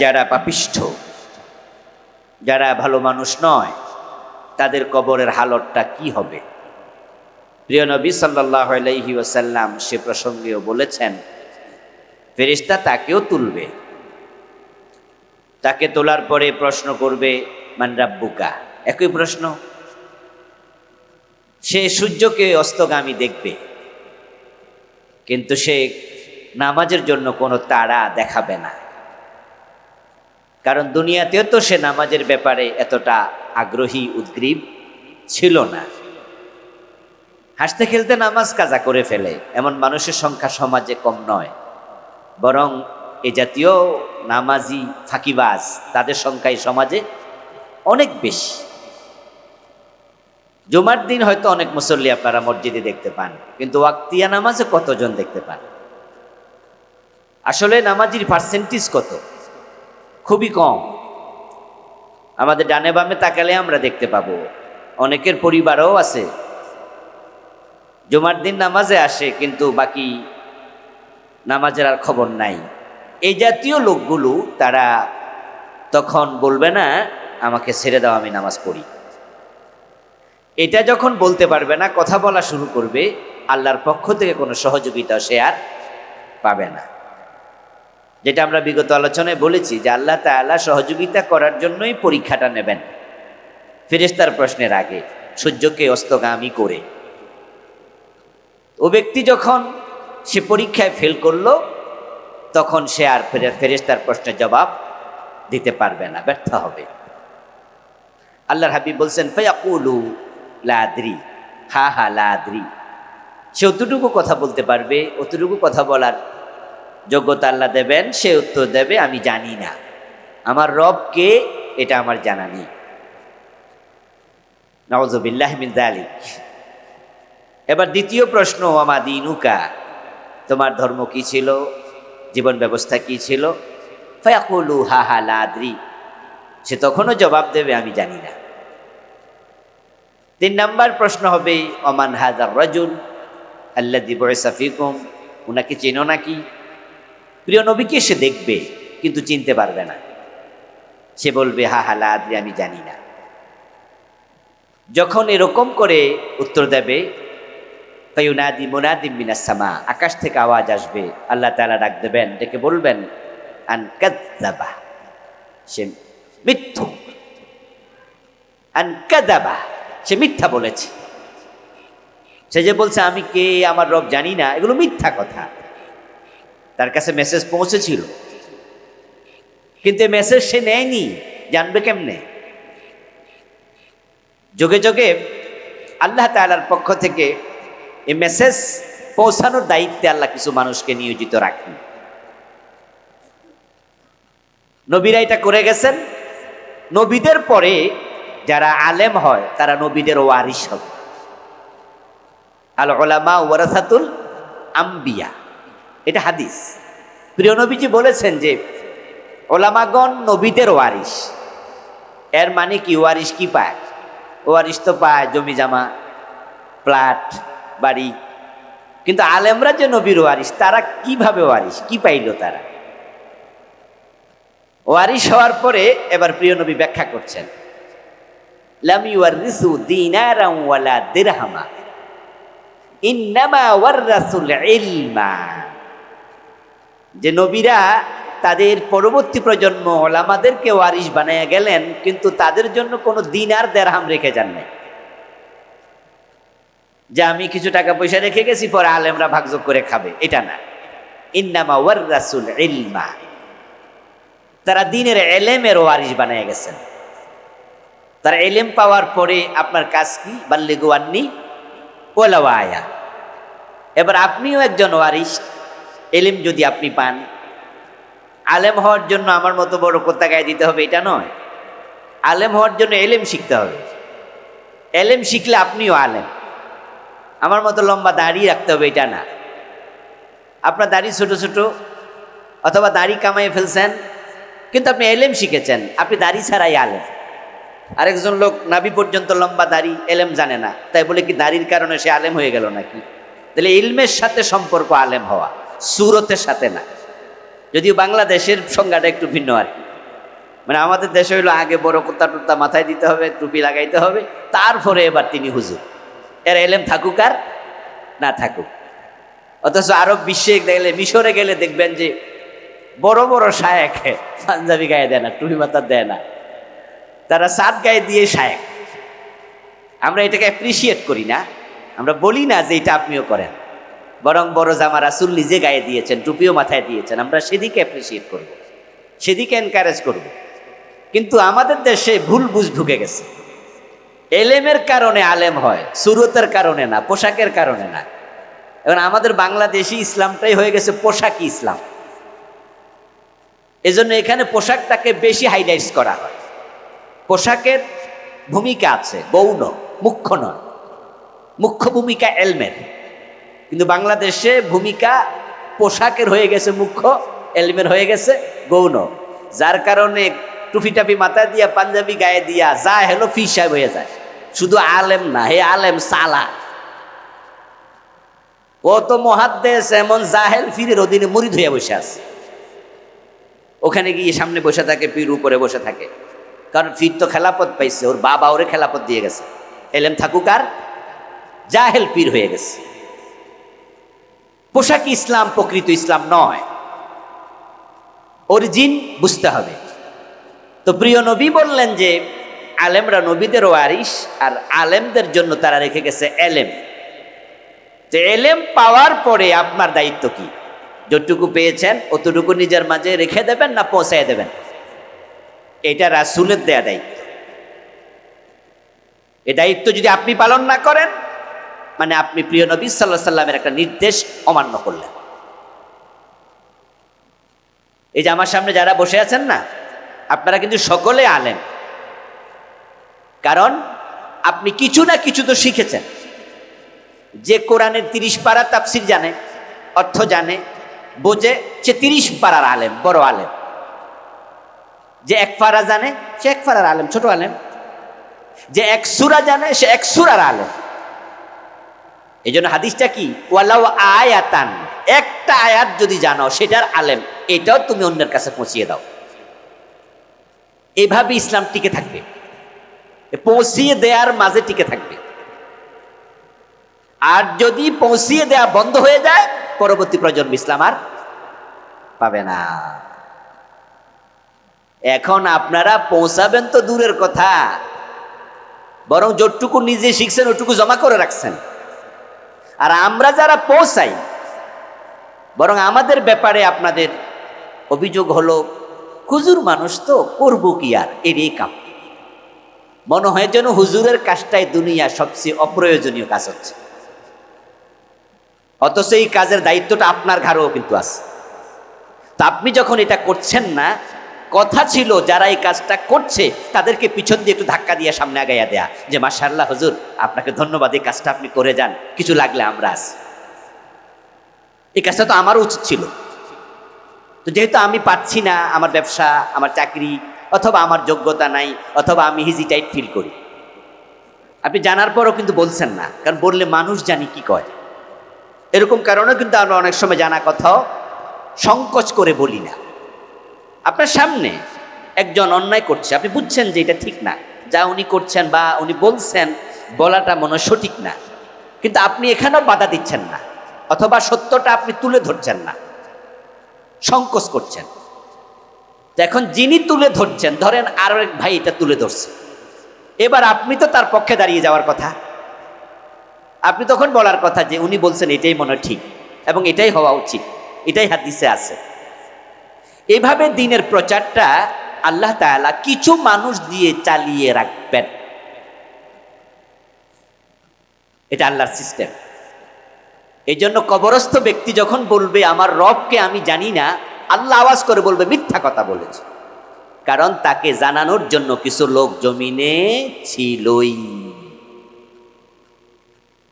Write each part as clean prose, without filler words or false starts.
যারা পাপিষ্ঠ, যারা ভালো মানুষ নয়, তাদের কবরের হালতটা কি হবে? প্রিয় নবী সাল্লাল্লাহু আলাইহি ওয়াসাল্লাম সে প্রসঙ্গেও বলেছেন, ফেরেশতা তাকেও তুলবে। তাকে তোলার পরে প্রশ্ন করবে, মান রাব্বুকা? একই প্রশ্ন। সে সূর্যকে অস্তগামী দেখবে, কিন্তু সে নামাজের জন্য কোনো তাড়া দেখাবে না। কারণ দুনিয়াতেও তো সে নামাজের ব্যাপারে এতটা আগ্রহী উদ্গ্রীব ছিল না। হাসতে খেলতে নামাজ কাজা করে ফেলে এমন মানুষের সংখ্যা সমাজে কম নয়, বরং এ জাতীয় নামাজি ফাঁকিবাজ তাদের সংখ্যাই সমাজে অনেক বেশি। জুমার দিন হয়তো অনেক মুসল্লি আপনারা মসজিদে দেখতে পান, কিন্তু ওয়াক্তিয়া নামাজে কতজন দেখতে পান? আসলে নামাজির পার্সেন্টেজ কত? খুবই কম। আমাদের ডানে বামে তাকালে আমরা দেখতে পাবো অনেকের পরিবারও আছে জুমার দিন নামাজে আসে, কিন্তু বাকি নামাজের আর খবর নাই। এই জাতীয় লোকগুলো তারা তখন বলবে না আমাকে ছেড়ে দাও, আমি নামাজ পড়ি। এটা যখন বলতে পারবে না, কথা বলা শুরু করবে, আল্লাহর পক্ষ থেকে কোনো সহযোগিতা সে আর পাবে না। যেটা আমরা বিগত আলোচনায় বলেছি যে আল্লাহ তাআলা সহযোগিতা করার জন্যই পরীক্ষাটা নেবেন ফেরেশতার প্রশ্নের আগে, সূর্যকে অস্তগামী করে। ও ব্যক্তি যখন সে পরীক্ষায় ফেল করলো, তখন সে আর ফেরেশতার প্রশ্নের জবাব দিতে পারবে না, ব্যর্থ হবে। আল্লাহর হাবিব বলছেন, ফায়াকুলু লা আদরি, হা হা লা আদরি। সে অতটুকু কথা বলতে পারবে, অতটুকু কথা বলার যোগ্যতা আল্লাহ দেবেন, সে উত্তর দেবে আমি জানি না, আমার রব কে এটা আমার জানা নেই। নাউযুবিল্লাহি মিন যালিক। এবার দ্বিতীয় প্রশ্ন, ওয়ামা দীনুকা, তোমার ধর্ম কি ছিল, জীবন ব্যবস্থা কি ছিল? ফায়াকুলু হা হা লা আদরি, সে তখনও জবাব দেবে আমি জানি না। 3 নাম্বার প্রশ্ন হবে, ওমান হাযার রাজুল আল্লাযী বুইসা ফীকুম, উনাকে চেনো নাকি? প্রিয় নবীকে সে দেখবে কিন্তু চিনতে পারবে না, সে বলবে হা হা লা আদরি, আমি জানি না। যখন এরকম করে উত্তর দেবে, ফায়ুনাদি মুনাদিম মিনাস সামা, আকাশ থেকে আওয়াজ আসবে, আল্লাহ তাআলা ডাক দেবেন, ডেকে বলবেন আন কাযাবা, সে মিথ্যু, আন কাযাবা, সে মিথ্যা বলেছে। সে যে বলছে আমি কে, আমার রব জানি না, এগুলো মিথ্যা কথা। তার কাছে মেসেজ পৌঁছেছিল, কিন্তু এই মেসেজ সে নেয়নি, জানবে কেমনে? যোগে যোগে আল্লাহ তাআলার পক্ষ থেকে এই মেসেজ পৌঁছানোর দায়িত্বে আল্লাহ কিছু মানুষকে নিয়োজিত রাখেন। নবীরা এটা করে গেছেন। নবীদের পরে যারা আলেম হয় তারা নবীদের ওয়ারিস হবে। আল উলামা ওয়ারাসাতুল আম্বিয়া, এটা হাদিস। প্রিয় নবীজি বলেছেন যে ওলামাগণ নবীদের ওয়ারিস। এর মানে কি? ওয়ারিস কি পায়? ওয়ারিস তো পায় জমি জামা, ফ্ল্যাট, বাড়ি। কিন্তু আলেমরা যে নবীর ওয়ারিস, তারা কিভাবে ওয়ারিস, কি পাইল তারা? ওয়ারিস হওয়ার পরে এবার প্রিয় নবী ব্যাখ্যা করছেন, লাম ইউয়ারিসু দিনারান ওয়ালা দিরহামা, ইন্নামা ওয়ারাসুল ইলমা। যে নবীরা তাদের পরবর্তী প্রজন্ম ওলামাদেরকে ওয়ারিস বানায়া গেলেন, কিন্তু তাদের জন্য কোনো দিনার দিরহাম রেখে যান নাই, যে আমি কিছু টাকা পয়সা রেখে গেছি পরে আলেমরা ভাগযোগ করে খাবে, এটা না। ইন্নামা ওয়ারাসুল ইলমা, তারা দ্বীনের ইলমের ওয়ারিস বানায়া গেছেন। তারা ইলম পাওয়ার পরে আপনার কাজ কি? বাল্লিগু আন্নী ওয়ালাউ আয়া। এবার আপনিও একজন ওয়ারিস। ইলম যদি আপনি পান, আলেম হওয়ার জন্য আমার মতো বড় কোত্তা গায়ে দিতে হবে এটা নয়। আলেম হওয়ার জন্য ইলম শিখতে হবে। ইলম শিখলে আপনিও আলেম। আমার মতো লম্বা দাড়ি রাখতে হবে এটা না। আপনার দাড়ি ছোট ছোট, অথবা দাড়ি কামাই ফেলছেন, কিন্তু আপনি ইলম শিখেছেন, আপনি দাড়ি ছাড়াই আলেম। আরেকজন লোক নাভি পর্যন্ত লম্বা দাড়ি, ইলম জানে না, তাই বলে কি দাড়ির কারণে সে আলেম হয়ে গেল নাকি? তাহলে ইলমের সাথে সম্পর্ক আলেম হওয়া, সুরতের সাথে না। যদিও বাংলাদেশের সংজ্ঞাটা একটু ভিন্ন আর কি। মানে আমাদের দেশে হইলো আগে বড় কুর্তা টুর্তা মাথায় দিতে হবে, টুপি লাগাইতে হবে, তারপরে এবার তিনি হুজুর। এর এলেম থাকুক আর না থাকুক। অথচ আরব বিশ্বে গেলে, মিশরে গেলে দেখবেন যে বড় বড় শায়েখ পাঞ্জাবি গায়ে দেয় না, টুপি মাথা দেয় না, তারা সাত গায়ে দিয়ে শায়েখ। আমরা এটাকে অ্যাপ্রিসিয়েট করি না, আমরা বলি না যে এটা আপনিও করেন, বরং বড় জামা রাসূল নিজে গায়ে দিয়েছেন, টুপিও মাথায় দিয়েছেন, আমরা সেদিকে অ্যাপ্রিসিয়েট করব, সেদিকে এনকারেজ করব। কিন্তু আমাদের দেশে ভুল বুঝ ঢুকে গেছে। এলেমের কারণে আলেম হয়, সুরতের কারণে না, পোশাকের কারণে না। এখন আমাদের বাংলাদেশি ইসলামটাই হয়ে গেছে পোশাকি ইসলাম। এজন্য এখানে পোশাকটাকে বেশি হাইলাইটস করা হয়। পোশাকের ভূমিকা আছে, গৌণ, মুখ্য নয়। মুখ্য ভূমিকা এলমের, কিন্তু বাংলাদেশে ভূমিকা পোশাকের হয়ে গেছে মুখ্য, এলমের হয়ে গেছে গৌণ। যার কারণে টুপি টাপি মাথায় দিয়া, পাঞ্জাবি গায়ে দিয়া যা হলো ফি সাহেব হয়ে যায়। শুধু আলেম না, হে আলেম সালা, ও তো মুহাদ্দিস, এমন জাহেল ফিরের অধীনে মুরিদ হইয়া বসে আছে। ওখানে গিয়ে সামনে বসে থাকে, পীর উপরে বসে থাকে, কারণ ফির তো খেলাপথ পাইছে, ওর বাবা ওরে খেলাপথ দিয়ে গেছে। এলেম থাকুক আর জাহেল পীর হয়ে গেছে। পোশাক ইসলাম প্রকৃত ইসলাম নয়, অরিজিন বুঝতে হবে। তো প্রিয় নবী বললেন যে আলেমরা নবীদের ওয়ারিস, আর আলেমদের জন্য তারা রেখে গেছে এলেম। যে এলেম পাওয়ার পরে আপনার দায়িত্ব কি? যতটুকু পেয়েছেন অতটুকু নিজের মাঝে রেখে দেবেন না পৌঁছায় দেবেন? এটা রাসূলের দেয়া দায়িত্ব। এই দায়িত্ব যদি আপনি পালন না করেন, মানে আপনি প্রিয় নবী সাল্লাল্লাহু আলাইহি সাল্লামের একটা নির্দেশ অমান্য করলেন। এই যে আমার সামনে যারা বসে আছেন না, আপনারা কিন্তু সকলে আলেম, কারণ আপনি কিছু না কিছু তো শিখেছেন। যে কোরআনের 30 পারা তাফসীর জানে, অর্থ জানে, বোঝে, সে 30 পারার আলেম, বড় আলেম। যে এক পারা জানে, সে এক পারার আলেম, ছোট আলেম। যে এক সূরা জানে, সে এক সূরার আলেম। এই জন্য হাদিসটা কি? ওয়ালাউ আয়াতান, একটা আয়াত যদি জানো সেটার আলেম, এটাও তুমি অন্যের কাছে পৌঁছিয়ে দাও। এইভাবে ইসলাম টিকে থাকবে, পৌঁছিয়ে দেওয়ার মাঝে টিকে থাকবে। আর যদি পৌঁছিয়ে দেওয়া বন্ধ হয়ে যায়, পরবর্তী প্রজন্ম ইসলাম আর পাবে না। এখন আপনারা পৌঁছাবেন তো দূরের কথা, বরং যতটুকু নিজে শিখছেন ওটুকু জমা করে রাখছেন। আর আমরা যারা পৌঁছাই, বরং আমাদের ব্যাপারে আপনাদের অভিযোগ হলো, হুজুর মানুষ তো করবো কি আর, এরই কাম। মনে হয় যেন হুজুরের কাজটাই দুনিয়া সবচেয়ে অপ্রয়োজনীয় কাজ হচ্ছে। অথচ এই কাজের দায়িত্বটা আপনার ঘাড়েও কিন্তু আছে। তা আপনি যখন এটা করছেন না, কথা ছিল যারা এই কাজটা করছে তাদেরকে পিছন দিয়ে একটু ধাক্কা দিয়ে সামনে আগাইয়া দেয়া, যে মাশাআল্লাহ হুজুর, আপনাকে ধন্যবাদ, এই কাজটা আপনি করে যান, কিছু লাগলে আমরা আছি। এই কাজটা তো আমারও উচিত ছিল। তো যেহেতু আমি পাচ্ছি না, আমার ব্যবসা, আমার চাকরি, অথবা আমার যোগ্যতা নাই, অথবা আমি হেজিটাইট ফিল করি, আপনি জানার পরও কিন্তু বলছেন না, কারণ বললে মানুষ জানি কি কয়। এরকম কারণেও কিন্তু আমরা অনেক সময় জানা কথাও সংকোচ করে বলি না। আপনার সামনে একজন অন্যায় করছে, আপনি বুঝছেন যে এটা ঠিক না, যা উনি করছেন বা উনি বলছেন, বলাটা মনে সঠিক না, কিন্তু আপনি এখানেও বাধা দিচ্ছেন না, অথবা সত্যটা আপনি তুলে ধরছেন না, সংকোচ করছেন। তো এখন যিনি তুলে ধরছেন, ধরেন আরো এক ভাই এটা তুলে ধরছে, এবার আপনি তো তার পক্ষে দাঁড়িয়ে যাওয়ার কথা। আপনি তখন বলার কথা যে উনি বলছেন এটাই মনে ঠিক এবং এটাই হওয়া উচিত, এটাই হাদিসে আছে। এভাবে দিনের প্রচারটা আল্লাহ তাআলা কিছু মানুষ দিয়ে চালিয়ে রাখবেন, এটা আল্লাহর সিস্টেম। এই জন্য কবরস্থ ব্যক্তি যখন বলবে আমার রবকে আমি জানি না, আল্লাহ আওয়াজ করে বলবে মিথ্যা কথা বলেছে, কারণ তাকে জানানোর জন্য কিছু লোক জমিনে ছিলই।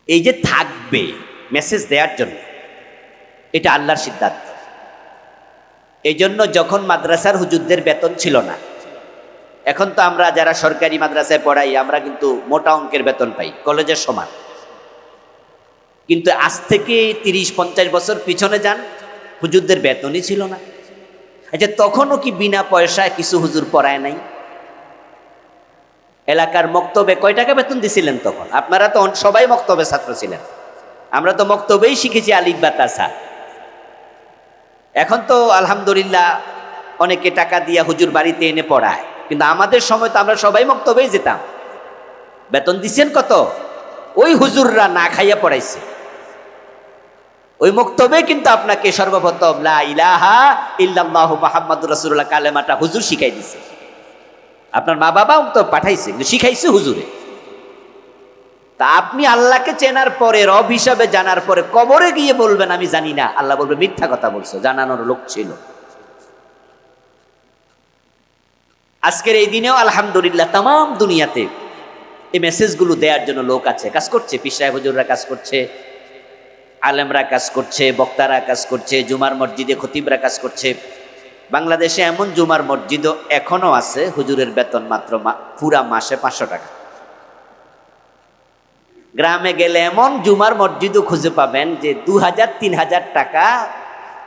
এই যে থাকবে মেসেজ দেওয়ার জন্য, এটা আল্লাহর সিদ্ধান্ত। এই জন্য যখন মাদ্রাসার হুজুরদের বেতন ছিল না, এখন তো আমরা যারা সরকারি মাদ্রাসায় পড়াই, আমরা কিন্তু মোটা অঙ্কের বেতন পাই, কলেজের সমান। কিন্তু আজ থেকে 30-50 বছর পিছনে যান, হুজুরদের বেতনই ছিল না। আচ্ছা, তখনও কি বিনা পয়সায় কিছু হুজুর পড়ায় নাই? এলাকার মক্তবে কয় টাকা বেতন দিছিলেন তখন? আপনারা তো সবাই মক্তবে ছাত্র ছিলেন, আমরা তো মক্তবেই শিখেছি আলিফ বা তাসা। এখন তো আলহামদুলিল্লাহ অনেকে টাকা দিয়া হুজুর বাড়িতে এনে পড়ায়, কিন্তু আমাদের সময় তো আমরা সবাই মক্তবেই যেতাম। বেতন দিছেন কত? ওই হুজুররা না খাইয়া পড়াইছে। ওই মক্তবে কিন্তু আপনাকে সর্বপ্রথম লা ইলাহা ইল্লাল্লাহু মুহাম্মাদুর রাসূলুল্লাহ কালেমাটা হুজুর শিখাই দিছে। আপনার মা বাবাও তো পাঠাইছে, কিন্তু শিখাইছে হুজুরে। তা আপনি আল্লাহকে চেনার পরে, রব হিসাবে জানার পরে কবরে গিয়ে বলবেন আমি জানি না, আল্লাহ বলবে মিথ্যা কথা বলছো, জানানোর লোক ছিল। আজকের এই দিনেও আলহামদুলিল্লাহ তাম দুনিয়াতে এই মেসেজগুলো দেওয়ার জন্য লোক আছে, কাজ করছে। পীর সাহেব হুজুররা কাজ করছে, আলেমরা কাজ করছে, বক্তারা কাজ করছে, জুমার মসজিদে খতিবরা কাজ করছে। বাংলাদেশে এমন জুমার মসজিদও এখনো আছে হুজুরের বেতন মাত্র পুরা মাসে 500 টাকা। গ্রামে গেলে এমন জুমার মসজিদও খুঁজে পাবেন যে 2000-3000 টাকা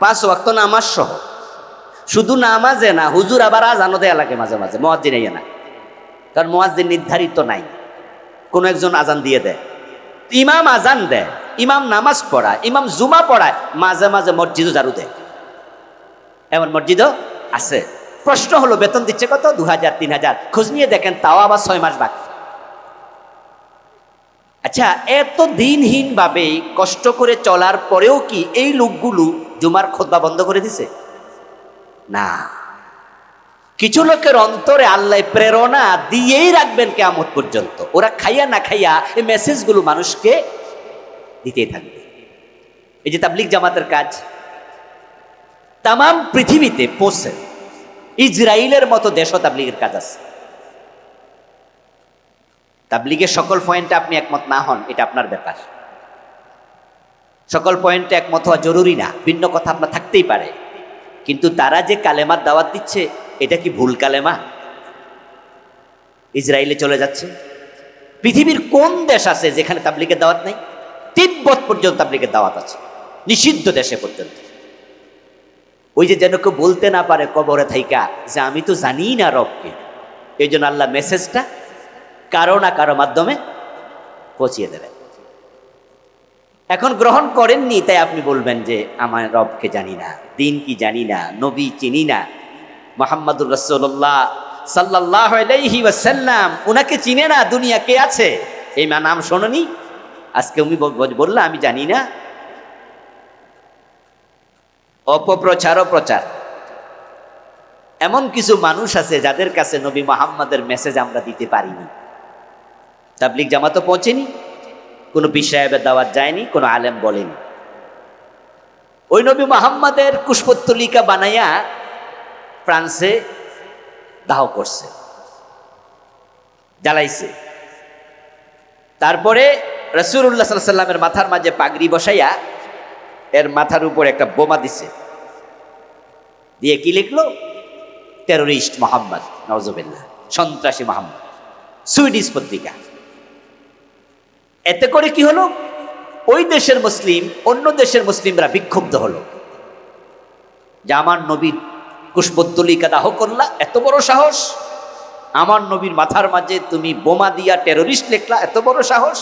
5 ওয়াক্ত নামাজ সহ। শুধু নামাজে না, হুজুর আবার আজানও দেয়া লাগে মাঝে মাঝে, মুয়াজ্জিন না, কারণ মুয়াজ্জিন নির্ধারিত নাই, কোনো একজন আজান দিয়ে দেয়, ইমাম আজান দেয়, ইমাম নামাজ পড়ায়, ইমাম জুমা পড়ায়, মাঝে মাঝে মসজিদও ঝাড়ু দেয়, এমন মসজিদও আছে। প্রশ্ন হলো বেতন দিচ্ছে কত? 2000-3000। খোঁজ নিয়ে দেখেন, তাও আবার 6 মাস বাকি। আচ্ছা, এত দিনহীন ভাবে কষ্ট করে চলার পরেও কি এই লোকগুলো জুমার খুতবা বন্ধ করে দিছে? না। কিছু লোকের অন্তরে আল্লাহ প্রেরণা দিয়েই রাখবেন কিয়ামত পর্যন্ত। ওরা খাইয়া না খাইয়া এই মেসেজগুলো মানুষকে দিতেই থাকবে। এই যে তাবলিগ জামাতের কাজ তাম পৃথিবীতে পৌঁছে, ইসরায়েলের মতো দেশও তাবলিগের কাজ আছে। তাবলিগের সকল পয়েন্টে আপনি একমত না হন, এটা আপনার ব্যাপার। সকল পয়েন্টে একমত হওয়া জরুরি না, ভিন্ন কথা আপনার থাকতেই পারে। কিন্তু তারা যে কালেমার দাওয়াত দিচ্ছে, এটা কি ভুল কালেমা? ইসরায়েলে চলে যাচ্ছে। পৃথিবীর কোন দেশ আছে যেখানে তাবলিগের দাওয়াত নেই? তিব্বত পর্যন্ত তাবলিগের দাওয়াত আছে, নিষিদ্ধ দেশে পর্যন্ত। ওই যে যেন কেউ বলতে না পারে কবরে থাইকা যে আমি তো জানি না রবকে। এই জন্য আল্লাহ মেসেজটা কারো না কারো মাধ্যমে পৌঁছিয়ে দেবেন। এখন গ্রহণ করেননি তাই আপনি বলবেন যে আমার রবকে জানি না, দিন কি জানি না, নবী চিনি না, মুহাম্মাদুর রাসূলুল্লাহ সাল্লাল্লাহু আলাইহি ওয়াসাল্লাম উনাকে চিনে না, দুনিয়া কে আছে এই নাম শোনেনি, আজকে উনি বললা আমি জানি না। অপপ্রচার ও প্রচার। এমন কিছু মানুষ আছে যাদের কাছে নবী মুহাম্মাদের মেসেজ আমরা দিতে পারিনি। তাবলিগ জামাতও পৌঁছেনি, কোনো পীর সাহেবের দাওয়াত যায়নি, কোনো আলেম বলেনি। ওই নবী মুহাম্মাদের কুশপুত্তলিকা বানাইয়া ফ্রান্সে দাহ করছে, জ্বালাইছে। তারপরে রাসূলুল্লাহ সাল্লাল্লাহু আলাইহি ওয়াসাল্লামের মাথার মাঝে পাগড়ি বসাইয়া এর মাথার উপর একটা বোমা দিছে, দিয়ে কি লিখলো? টেরোরিস্ট মোহাম্মদ, নাউজুবিল্লাহ, সন্ত্রাসী মোহাম্মদ। সুইডিশ পত্রিকা। এতে করে কি হলো? ওই দেশের মুসলিম অন্য দেশের মুসলিমরা বিক্ষুব্ধ হলো যে আমার নবীর কুশপুত্তলিকা দাহ করলা, এত বড় সাহস! আমার নবীর মাথার মাঝে তুমি বোমা দিয়া টেরোরিস্ট লিখলা, এত বড় সাহস!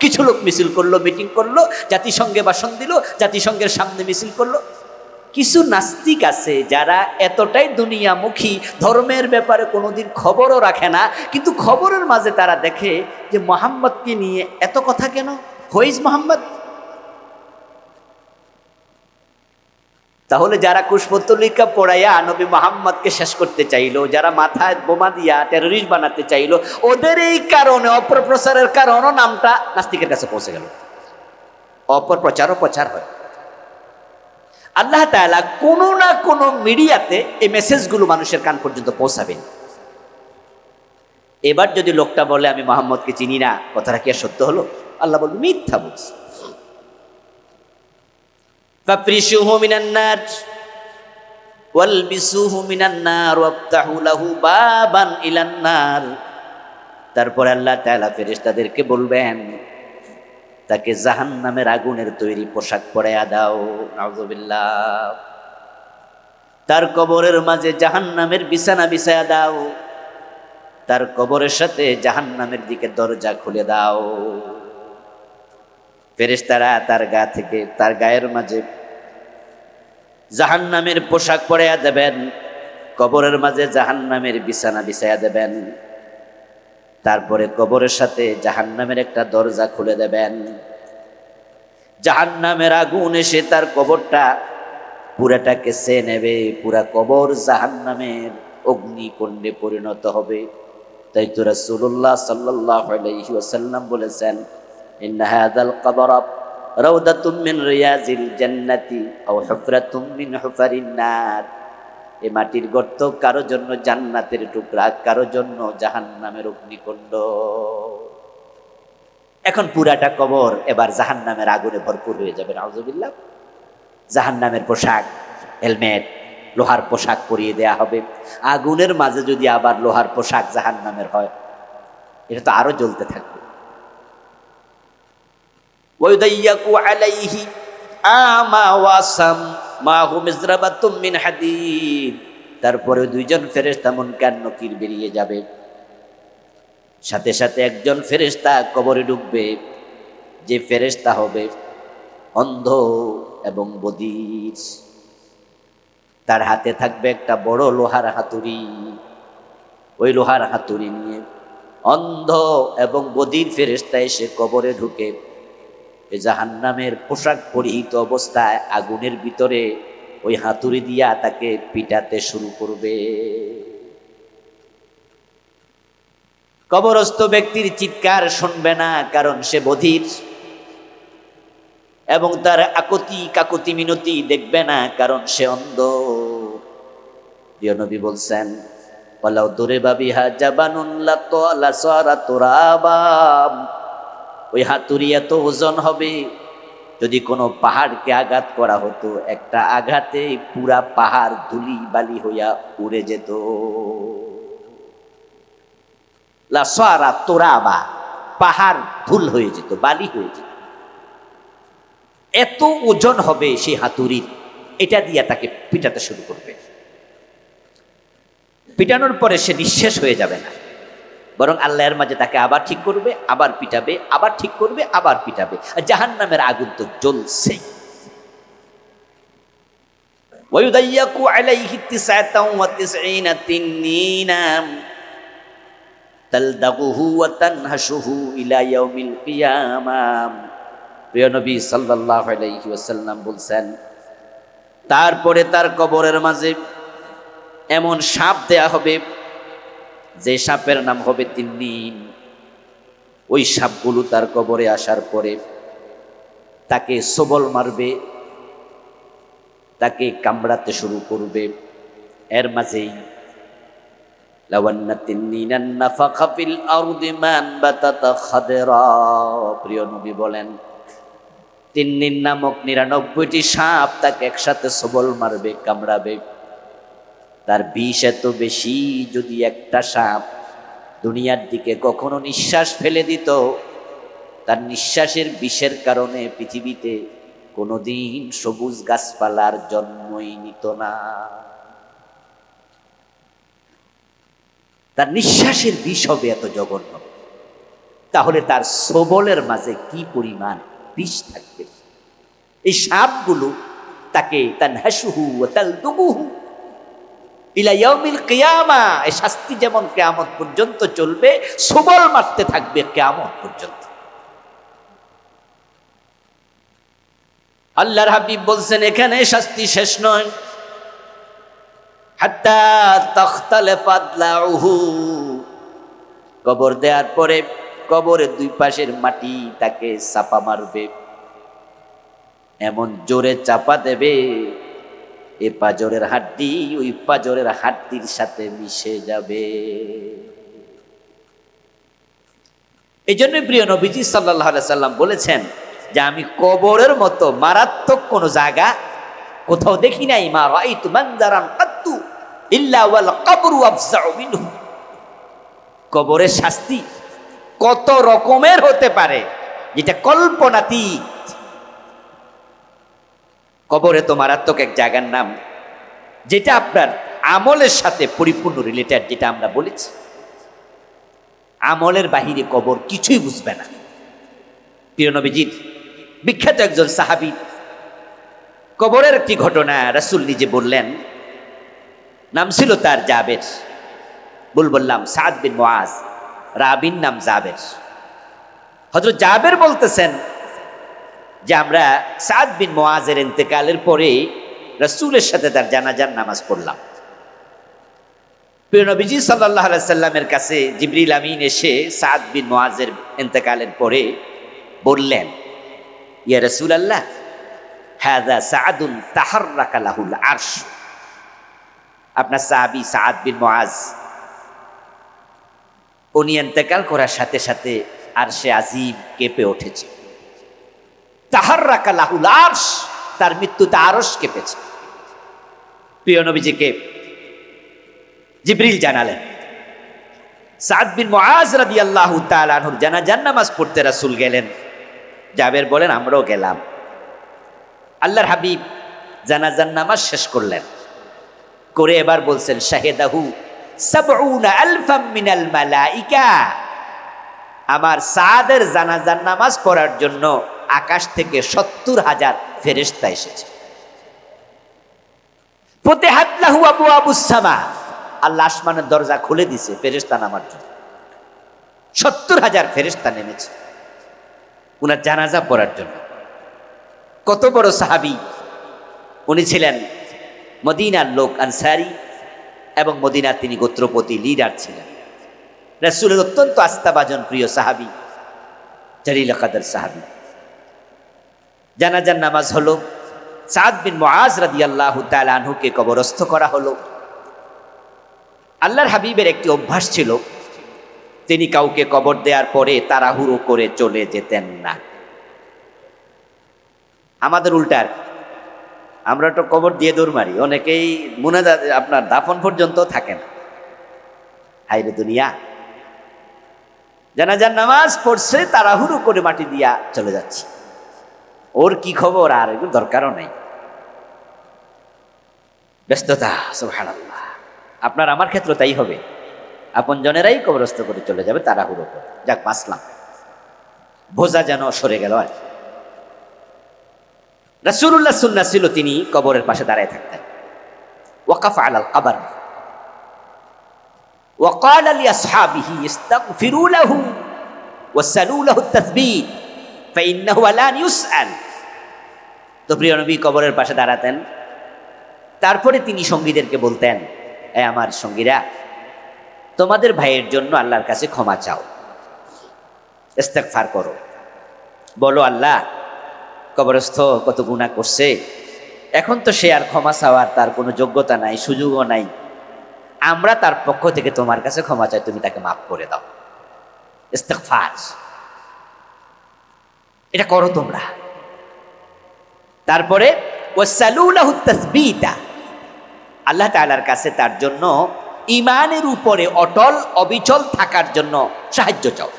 কিছু লোক মিছিল করলো, মিটিং করলো, জাতিসংঘে ভাষণ দিল, জাতিসংঘের সামনে মিছিল করলো। কিছু নাস্তিক আছে যারা এতটাই দুনিয়ামুখী, ধর্মের ব্যাপারে কোনোদিন খবরও রাখে না, কিন্তু খবরের মাঝে তারা দেখে যে মুহাম্মদকে নিয়ে এত কথা কেন, হুইজ মুহাম্মদ? তাহলে যারা কুশপুত্তলিকা পড়াইয়া নবী মুহাম্মদকে শেষ করতে চাইলো, যারা মাথায় বোমা দিয়া টেরোরিস্ট বানাতে চাইলো, ওদের এই কারণে, অপপ্রচারের কারণে নামটা নাস্তিকের কাছে পৌঁছে গেল। অপপ্রচারও প্রচার হয়। আল্লাহ তাআলা কোনো না কোনো মিডিয়াতে এই মেসেজগুলো মানুষের কান পর্যন্ত পৌঁছাবেন। এবার যদি লোকটা বলে আমি মুহাম্মদকে চিনি না, কথাটা কি আর সত্য হলো? আল্লাহ বলবে মিথ্যা বলছে। ফাফরিশুহু মিনান নার ওয়ালবিসুহু মিনান নার ওয়াফতাহু লাহু বাবান ইলান নার। তারপর আল্লাহ তাআলা ফেরেশতাদেরকে বলবেন তাকে জাহান্নামের আগুনের তৈরি পোশাক পরাইয়া দাও। নাউজুবিল্লাহ। তার কবরের মাঝে জাহান্নামের বিছানা বিছায়া দাও, তার কবরের সাথে জাহান্নামের দিকে দরজা খুলে দাও। ফেরেশতারা তার গা থেকে, তার গায়ের মাঝে জাহান্নামের পোশাক পরাইয়া দেবেন, কবরের মাঝে জাহান্নামের বিছানা বিছাইয়া দেবেন, তারপরে কবরের সাথে জাহান্নামের একটা দরজা খুলে দেবেন। জাহান্নামের আগুন এসে তার কবরটা পুরাটাকে সে নেবে, পুরা কবর জাহান্নামের অগ্নিকুণ্ডে পরিণত হবে। তাই তো রাসূলুল্লাহ সাল্লাল্লাহু আলাইহি ওয়াসাল্লাম বলেছেন, ইন্না হাযাল কবর রাউদাতুম মিন রিয়াজিল জান্নাতি আও হুফরাতুম মিন হুফারিন নার। এই মাটির গর্ত কারো জন্য জান্নাতের টুকরা, কারো জন্য জাহান্নামের অগ্নিকুণ্ড। এখন পুরাটা কবর এবার জাহান্নামের আগুনে ভরপুর হয়ে যাবে, নাউযুবিল্লাহ। জাহান্নামের পোশাক, হেলমেট, লোহার পোশাক পরিয়ে দেয়া হবে। আগুনের মাঝে যদি আবার লোহার পোশাক জাহান্নামের হয়, এটা তো আরো জ্বলতে থাকবে। ওয়ায়ুদাইয়াকু আলাইহি আমা ওয়াসাম মাহু মিজরাবাতুম মিন হাদিদ। তারপরে দুইজন ফেরেশতা মুনকার নকির বেরিয়ে যাবে, সাথে সাথে একজন ফেরেশতা কবরে ঢুকবে, যে ফেরেশতা হবে অন্ধ এবং বধির। তার হাতে থাকবে একটা বড় লোহার হাতুড়ি। ওই লোহার হাতুড়ি নিয়ে অন্ধ এবং বধির ফেরেশতা এসে কবরে ঢুকে এই জাহান্নামের পোশাক পরিহিত অবস্থায় আগুনের ভিতরে ওই হাতুড়ি দিয়া তাকে পিটাতে শুরু করবে। কবরস্থ ব্যক্তির চিৎকার শুনবে না, কারণ সে বধির, এবং তার আকুতি কাকুতি মিনতি দেখবে না, কারণ সে অন্ধ। প্রিয় নবী বলছেন, ওয়ালাউ দুরিবা বিহা জাবানুন লাতালা সারা তুরাবাম। ওই হাতুড়ি এত ওজন হবে, যদি কোনো পাহাড়কে আঘাত করা হতো, একটা আঘাতে পুরা পাহাড় ধুলি বালি হইয়া উড়ে যেত। লা সারা তুরাবা, পাহাড় ধুল হয়ে যেত, বালি হয়ে যেত। এত ওজন হবে সেই হাতুড়ির, এটা দিয়া তাকে পিটাতে শুরু করবে। পিটানোর পরে সে নিঃশেষ হয়ে যাবে না, বরং আল্লাহর মাঝে তাকে আবার ঠিক করবে, আবার পিটাবে, আবার ঠিক করবে, আবার পিটাবে। আর জাহান্নামের আগুন তো জ্বলছেই। ওয়ায়ুদাইয়াকু আলাইহি 99 তিননিনা তালদাগুহু ওয়া তানহাশুহু ইলা ইয়াউমিল কিয়ামাহ। প্রিয় নবী সাল্লাল্লাহু আলাইহি ওয়াসাল্লাম বলছেন, তারপরে তার কবরের মাঝে এমন সাপ দেয়া হবে, যে সাপের নাম হবে তিন্নিন। ওই সাপগুলো তার কবরে আসার পরে তাকে সবল মারবে, তাকে কামড়াতে শুরু করবে। এর মাঝেই লাওয়ান্না তিন্নিনান নাফাখা ফিল আরদি মান বাতাতা খাদরা। প্রিয় নবী বলেন, তিন্নিন নামক 99টি সাপ তাকে একসাথে সবল মারবে, কামড়াবে। তার বিষ এত বেশি, যদি একটা সাপ দুনিয়ার দিকে কখনো নিঃশ্বাস ফেলে দিত, তার নিঃশ্বাসের বিষের কারণে পৃথিবীতে কোনোদিন সবুজ গাছপালার জন্মই নিত না। তার নিঃশ্বাসের বিষ হবে এত জঘন্য, তাহলে তার সবলের মাঝে কি পরিমাণ বিষ থাকবে। এই সাপগুলো তাকে তানহাশুহু ওয়া তালদুগুহু ইলা ইয়াউমিল কিয়ামা। এই শাস্তি যেমন কিয়ামত পর্যন্ত চলবে, সবল মারতে থাকবে কিয়ামত পর্যন্ত। আল্লাহর হাবিব বলছেন, এখানে শাস্তি শেষ নয়। হাত্তা তাখতালিফা আদলাউহু। কবর দেওয়ার পরে কবরের দুই পাশের মাটি তাকে চাপা মারবে, এমন জোরে চাপা দেবে এ পাজরের হাড্ডি ওই পাজরের হাড্ডির সাথে মিশে যাবে। এই জন্য প্রিয় নবীজি সাল্লাল্লাহু আলাইহি সাল্লাম বলেছেন যে আমি কবরের মতো মারাত্মক কোন জায়গা কোথাও দেখি নাই। মা রাআইতু মানজারান কাত্তু ইল্লা ওয়াল কবরু আফজাউ মিনহু। কবরের শাস্তি কত রকমের হতে পারে যেটা কল্পনাতীত। কবরে তো মারাত্মক এক জায়গার নাম যেটা আপনার আমলের সাথে পরিপূর্ণ রিলেটেড, যেটা আমরা বলেছি। আমলের বাহিরে কবর কিছুই বুঝবে না। প্রিয় নবীজির বিখ্যাত একজন সাহাবী কবরের একটি ঘটনা রাসূল নিজে বললেন। নাম ছিল তার জাবের, বললাম সাদ বিন মুআজ, রাবির নাম জাবের। হযরত জাবের বলতেছেন যে আমরা সাদ বিন মুআজের ইন্তেকালের পরে রাসূলের সাথে তার জানাজার নামাজ পড়লাম। প্রিয় নবীজি সাল্লাল্লাহু আলাইহি সাল্লামের কাছে জিবরিল আমিন এসে সাদ বিন মুআজের ইন্তেকালের পরে বললেন, ইয়া রাসূলুল্লাহ, হাযা সাআদুন তাহাররাকা লাহুল আরশ। আপনার সাহাবী সাদ বিন মুআজ উনি ইন্তেকাল করার সাথে সাথে আরশে আজিম কেঁপে উঠেছে। তাহাররাকা লাহুল আরশ, তার মৃত্যুতে আরশ কেঁপেছে। প্রিয় নবীজিকে জিবরিল জানালেন। সাদ বিন মুআজ রাদিয়াল্লাহু তাআলা আনহুর জানাজার নামাজ পড়তে রাসূল গেলেন। জাবের বলেন আমরাও গেলাম। আল্লাহর হাবিব জানাজার নামাজ শেষ করলেন, করে এবার বলছেন শাহিদাহু সাবউনা আলফাম মিনাল মালাইকা। আমার সাদের জানাজার নামাজ পড়ার জন্য আকাশ থেকে 70,000 ফেরেশতা এসেছে। ফুতিহাত লাহু আবওয়াবুস সামা, আল্লাহ আসমানের দরজা খুলে দিছে ফেরেশতা নামার জন্য। 70,000 ফেরেশতা নেমেছে উনার জানাজা পড়ার জন্য। কত বড় সাহাবী! উনি ছিলেন মদিনার লোক, আনসারী, এবং মদিনার তিনি গোত্রপতি, লিডার ছিলেন। রাসূলের অত্যন্ত আস্থাভাজন প্রিয় সাহাবী, জলিল কদর সাহাবী। জানাজার নামাজ হলো। সাদ বিন মুআজ রাদিয়াল্লাহু তাআলা আনহুকে কবরস্থ করা হলো। আল্লাহর হাবিবের একটি অভ্যাস ছিল, তিনি কাউকে কবর দেওয়ার পরে তাড়াহুড়ো করে চলে যেতেন না। আমাদের উল্টার, আমরা তো কবর দিয়ে দৌড় মারি, অনেকেই মুনাজাত আপনার দাফন পর্যন্ত থাকে না। হায়রে দুনিয়া! জানাজার নামাজ পড়ছে, তাড়াহুড়ো করে মাটি দিয়া চলে যাচ্ছে। ওর কি খবর, আর এগুলো দরকারও নেই। ব্যস্ততা, সুবহানাল্লাহ। আপনার আমার ক্ষেত্রে তাই হবে, আপনজনেরাই কবরস্থ করে চলে যাবে তাড়াহুড়ো করে। যাক, বাঁচলাম, বোঝা যেন সরে গেল আর। রাসূলুল্লাহ সুন্নাহ ছিল তিনি কবরের পাশে দাঁড়ায় থাকতেন। ওয়াকাফা আলাল কবর ওয়া ক্বালা লিআসহাবিহি ইস্তাগফিরু লাহু ওয়াসালু লাহু আত-তাসবীত ফাইন্নাহু লান ইউসআল। তো প্রিয় নবী কবরের পাশে দাঁড়াতেন, তারপরে তিনি সঙ্গীদেরকে বলতেন, এ আমার সঙ্গীরা, তোমাদের ভাইয়ের জন্য আল্লাহর কাছে ক্ষমা চাও, ইস্তেগফার করো, বলো আল্লাহ কবরস্থ কত গুনাহ করছে, এখন তো সে আর ক্ষমা চাওয়ার তার কোনো যোগ্যতা নাই, সুযোগও নাই। আমরা তার পক্ষ থেকে তোমার কাছে ক্ষমা চাই, তুমি তাকে মাফ করে দাও। ইস্তেগফার, এটা করো তোমরা। তারপরে ওয়াসালু লাহু তাসবীতা, আল্লাহ তাআলার কাছে তার জন্য ঈমানের উপরে অটল অবিচল থাকার জন্য সাহায্য চাও।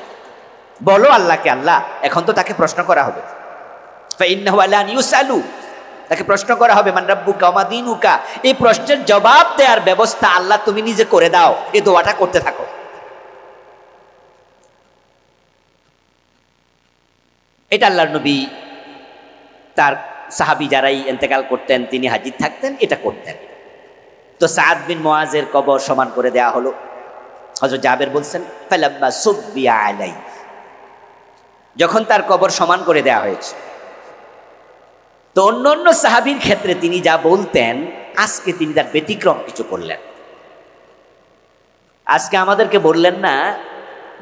বলো আল্লাহকে, আল্লাহ এখন তো তাকে প্রশ্ন করা হবে, ফাইন্নাহু লান ইউসালু, তাকে প্রশ্ন করা হবে মান রাব্বুকা ওয়া মা দীনুকা। এই প্রশ্নের জবাব দেওয়ার ব্যবস্থা আল্লাহ তুমি নিজে করে দাও, এই দোয়াটা করতে থাকো। এটা আল্লাহর নবী তার সাহাবী যারাই ইন্তেকাল করতেন, তিনি হাজির থাকতেন, এটা করতেন। তো সাদ বিন মুআজের কবর সমান করে দেয়া হলো। হযরত জাবের বলছেন, ফালাম্মা সুব্বিয়া আলাই, যখন তার কবর সমান করে দেয়া হয়েছে, তো অন্য সাহাবীর ক্ষেত্রে তিনি যা বলতেন, আজকে তিনি তার ব্যতিক্রম কিছু করলেন। আজকে আমাদেরকে বললেন না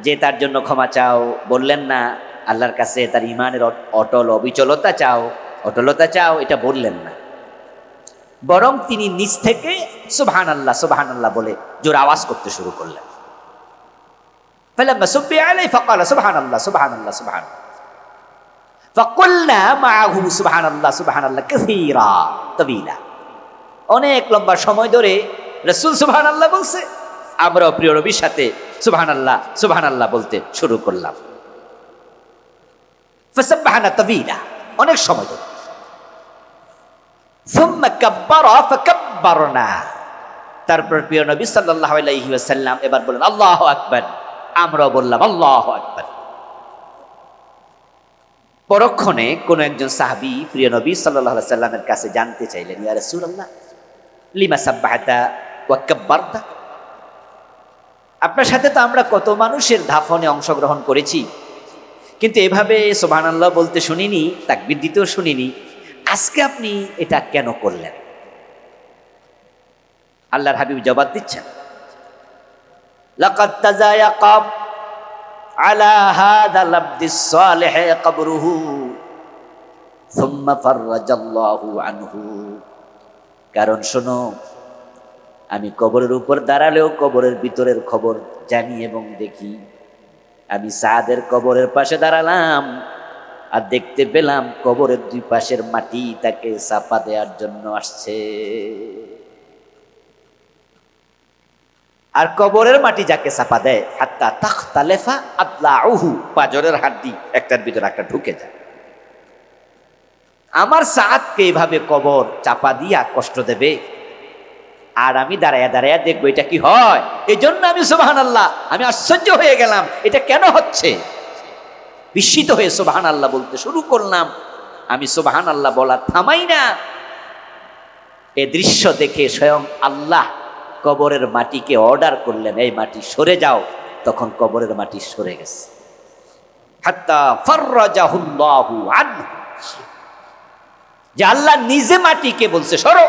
যে তার জন্য ক্ষমা চাও, বললেন না আল্লাহর কাছে তার ঈমানের অটলতা চাও, এটা বললেন না। বরং তিনি নিজ থেকে সুবহানাল্লাহ সুবহানাল্লাহ বলে জোর আওয়াজ করতে শুরু করলেন। ফালাম্মা সুব্বিয়া আলাইহি ফাকালা সুবহানাল্লাহ সুবহানাল্লাহ সুবহানাল্লাহ ফাকুলনা মাআহু সুবহানাল্লাহ সুবহানাল্লাহ কাসীরা তাবিলা। অনেক লম্বা সময় ধরে রাসূল সুবহানাল্লাহ বলছে, আমরাও প্রিয় নবীর সাথে সুবহানাল্লাহ সুবহানাল্লাহ বলতে শুরু করলাম। ফাসাব্বাহনা তাবিলা, অনেক সময় ধরে। সুম্মা কাব্বারা ফাকাব্বারনা, তারপর প্রিয় নবী সাল্লাল্লাহু আলাইহি ওয়াসাল্লাম এবার বললেন আল্লাহু আকবার, আমরাও বললাম আল্লাহু আকবার। পরক্ষণে কোন একজন সাহাবী প্রিয় নবী সাল্লাল্লাহু আলাইহি সাল্লামের কাছে জানতে চাইলেন, ইয়া রাসূলুল্লাহ লিমা সাব্বাহতা ওয়া কাব্বারতা, আপনার সাথে তো আমরা কত মানুষের দাফনে অংশগ্রহণ করেছি, কিন্তু এভাবে সুবহানাল্লাহ বলতে শুনিনি, তাকবীর দিতেও শুনিনি, আজকে আপনি এটা কেন করলেন? আল্লাহর হাবিব জবাব দিচ্ছেন, লাকাদ তাযায়াকা আলা হাযাল আবদিস সালিহ কবরুহু সুম্মা ফাররাজাল্লাহু আনহু। কারণ শোনো, আমি কবরের উপর দাঁড়ালেও কবরের ভিতরের খবর জানি এবং দেখি। আমি সাদের কবরের পাশে দাঁড়ালাম আর দেখতে পেলাম কবরের দুই পাশের মাটি তাকে চাপা দেওয়ার জন্য আসছে। আর কবরের মাটি যাকে চাপা দেয়, হাত্তা তাখতালেফা আদলাউহু, পাজরের হাড্ডি একটার ভিতর একটা ঢুকে যায়। আমার সাদকে এইভাবে কবর চাপা দিয়া কষ্ট দেবে, আর আমি দাঁড়ায়া দাঁড়ায়া দেখবো এটা কি হয়। এই জন্য আমি সুবহানাল্লাহ, আমি আশ্চর্য হয়ে গেলাম এটা কেন হচ্ছে। বিস্মিত হয়ে সুবহানাল্লাহ বলতে শুরু করলাম। আমি সুবহানাল্লাহ বলা থামাই না। এ দৃশ্য দেখে স্বয়ং আল্লাহ কবরের মাটিকে অর্ডার করলেন, এই মাটি সরে যাও। তখন কবরের মাটি সরে গেছে। হাত্তা ফাররাজাহুল্লাহু আনহু, যে আল্লাহ নিজে মাটিকে বলছে সরো,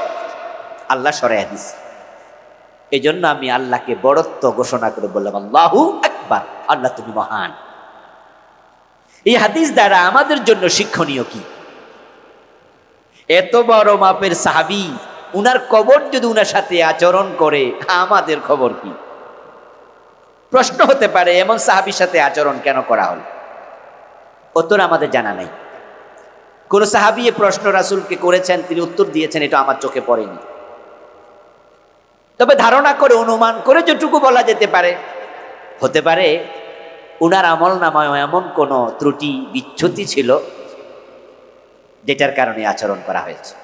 আল্লাহ সরাইয়া দিছে। এই জন্য আমি আল্লাহকে বড়ত্ব ঘোষণা করে বললাম আল্লাহু আকবার, আল্লাহ তুমি মহান। এই হাদিস দ্বারা আমাদের জন্য শিক্ষণীয় কি? এত বড় মাপের সাহাবী, উনার কবর যদি উনার সাথে আচরণ করে, আমাদের খবর কি? প্রশ্ন হতে পারে এমন সাহাবীর সাথে আচরণ কেন করা হল? উত্তর আমাদের জানা নাই। কোন সাহাবী এই প্রশ্ন রাসূলকে করেছেন, তিনি উত্তর দিয়েছেন, এটা আমার চোখে পড়েনি। তবে ধারণা করে, অনুমান করে যেটুকু বলা যেতে পারে, হতে পারে উনার আমল নামায় এমন কোন ত্রুটি বিচ্যুতি ছিল যেটার কারণে আচরণ করা হয়েছে।